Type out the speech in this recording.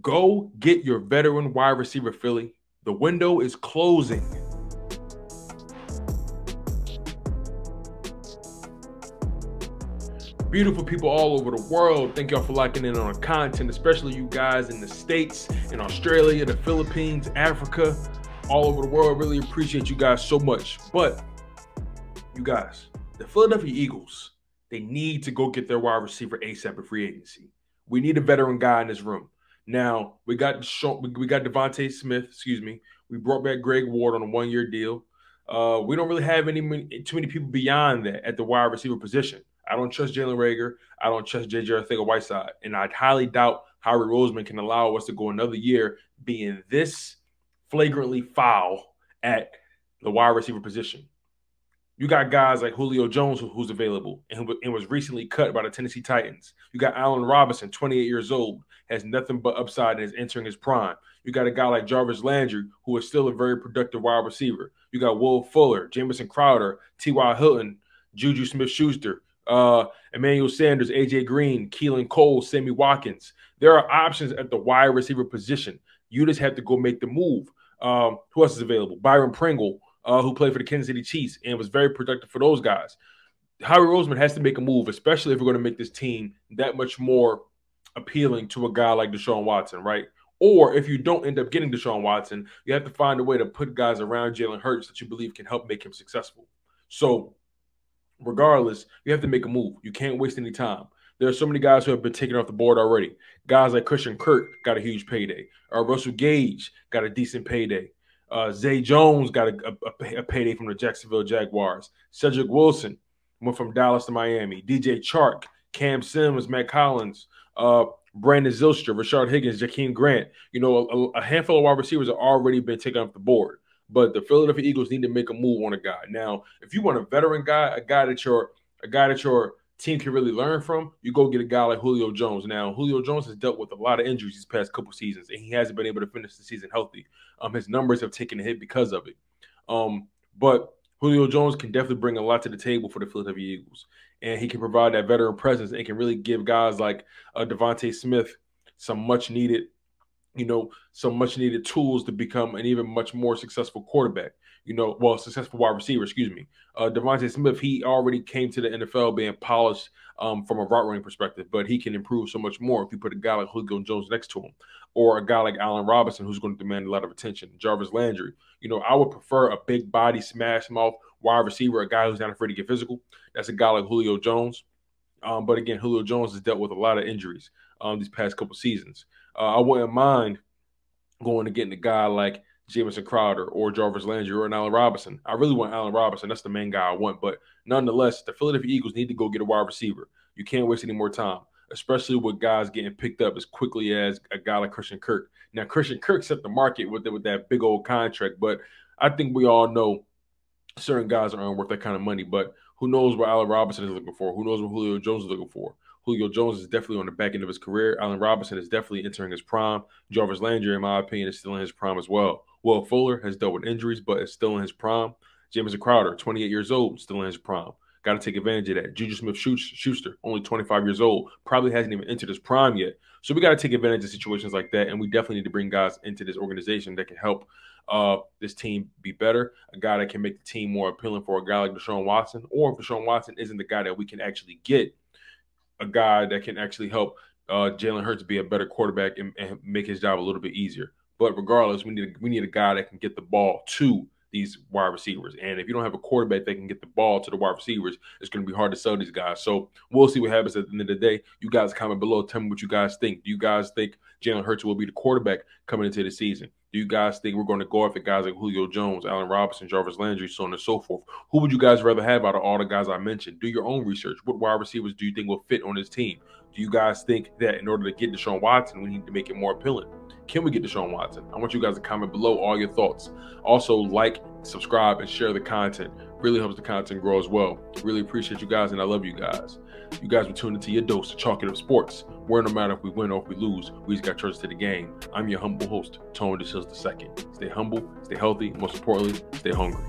Go get your veteran wide receiver, Philly. The window is closing. Beautiful people all over the world, thank y'all for locking in on our content, especially you guys in the States, in Australia, the Philippines, Africa, all over the world. Really appreciate you guys so much. But you guys, the Philadelphia Eagles, they need to go get their wide receiver ASAP in free agency. We need a veteran guy in this room. Now, we got Devonta Smith, We brought back Greg Ward on a one-year deal. We don't really have too many people beyond that at the wide receiver position. I don't trust Jalen Reagor. I don't trust J.J. Arcega-Whiteside. And I highly doubt Howie Roseman can allow us to go another year being this flagrantly foul at the wide receiver position. You got guys like Julio Jones, who's available and was recently cut by the Tennessee Titans. You got Allen Robinson, 28 years old, has nothing but upside and is entering his prime. You got a guy like Jarvis Landry, who is still a very productive wide receiver. You got Will Fuller, Jamison Crowder, T.Y. Hilton, Juju Smith-Schuster, Emmanuel Sanders, A.J. Green, Keelan Cole, Sammy Watkins. There are options at the wide receiver position. You just have to go make the move. Who else is available? Byron Pringle, who played for the Kansas City Chiefs and was very productive for those guys. Howie Roseman has to make a move, especially if we're going to make this team that much more appealing to a guy like Deshaun Watson, right? Or if you don't end up getting Deshaun Watson, you have to find a way to put guys around Jalen Hurts that you believe can help make him successful. So regardless, you have to make a move. You can't waste any time. There are so many guys who have been taken off the board already. Guys like Christian Kirk got a huge payday. Russell Gage got a decent payday. Zay Jones got a payday from the Jacksonville Jaguars. Cedric Wilson went from Dallas to Miami. DJ Chark, Cam Sims, Matt Collins, Brandon Zylstra, Rashard Higgins, Jakeem Grant. You know, a handful of wide receivers have already been taken off the board. But the Philadelphia Eagles need to make a move on a guy. Now, if you want a veteran guy, a guy that your team can really learn from, you go get a guy like Julio Jones. Now, Julio Jones has dealt with a lot of injuries these past couple seasons, and he hasn't been able to finish the season healthy. His numbers have taken a hit because of it. But Julio Jones can definitely bring a lot to the table for the Philadelphia Eagles, and he can provide that veteran presence and can really give guys like Devonta Smith some much needed tools to become an even much more successful quarterback. Successful wide receiver, Devonta Smith, he already came to the NFL being polished from a route running perspective, but he can improve so much more if you put a guy like Julio Jones next to him, or a guy like Allen Robinson, who's going to demand a lot of attention. Jarvis Landry. I would prefer a big body, smash mouth wide receiver, a guy who's not afraid to get physical. That's a guy like Julio Jones. But again, Julio Jones has dealt with a lot of injuries these past couple seasons. I wouldn't mind going to getting a guy like Jamison Crowder or Jarvis Landry or an Allen Robinson. I really want Allen Robinson. That's the main guy I want. But nonetheless, the Philadelphia Eagles need to go get a wide receiver. You can't waste any more time, especially with guys getting picked up as quickly as a guy like Christian Kirk. Now, Christian Kirk set the market with that big old contract, but I think we all know certain guys aren't worth that kind of money. But who knows what Allen Robinson is looking for? Who knows what Julio Jones is looking for? Julio Jones is definitely on the back end of his career. Allen Robinson is definitely entering his prime. Jarvis Landry, in my opinion, is still in his prime as well. Will Fuller has dealt with injuries, but is still in his prime. Jamison Crowder, 28 years old, still in his prime. Got to take advantage of that. Juju Smith-Schuster, only 25 years old, probably hasn't even entered his prime yet. So we got to take advantage of situations like that, and we definitely need to bring guys into this organization that can help this team be better, a guy that can make the team more appealing for a guy like Deshaun Watson, or if Deshaun Watson isn't the guy that we can actually get, a guy that can actually help Jalen Hurts be a better quarterback and make his job a little bit easier. But regardless, we need a guy that can get the ball to these wide receivers. And if you don't have a quarterback that can get the ball to the wide receivers, it's going to be hard to sell these guys. So we'll see what happens at the end of the day. You guys comment below. Tell me what you guys think. Do you guys think Jalen Hurts will be the quarterback coming into the season? Do you guys think we're going to go after guys like Julio Jones, Allen Robinson, Jarvis Landry, so on and so forth? Who would you guys rather have out of all the guys I mentioned? Do your own research. What wide receivers do you think will fit on this team? Do you guys think that in order to get Deshaun Watson, we need to make it more appealing? Can we get Deshaun Watson? I want you guys to comment below all your thoughts. Also, like, subscribe, and share the content. Really helps the content grow as well. Really appreciate you guys, and I love you guys. You guys were tuned into your dose of chocolate of sports, where no matter if we win or if we lose, we just got trust to the game. I'm your humble host, Tony DeShields II. Stay humble, stay healthy, and most importantly, stay hungry.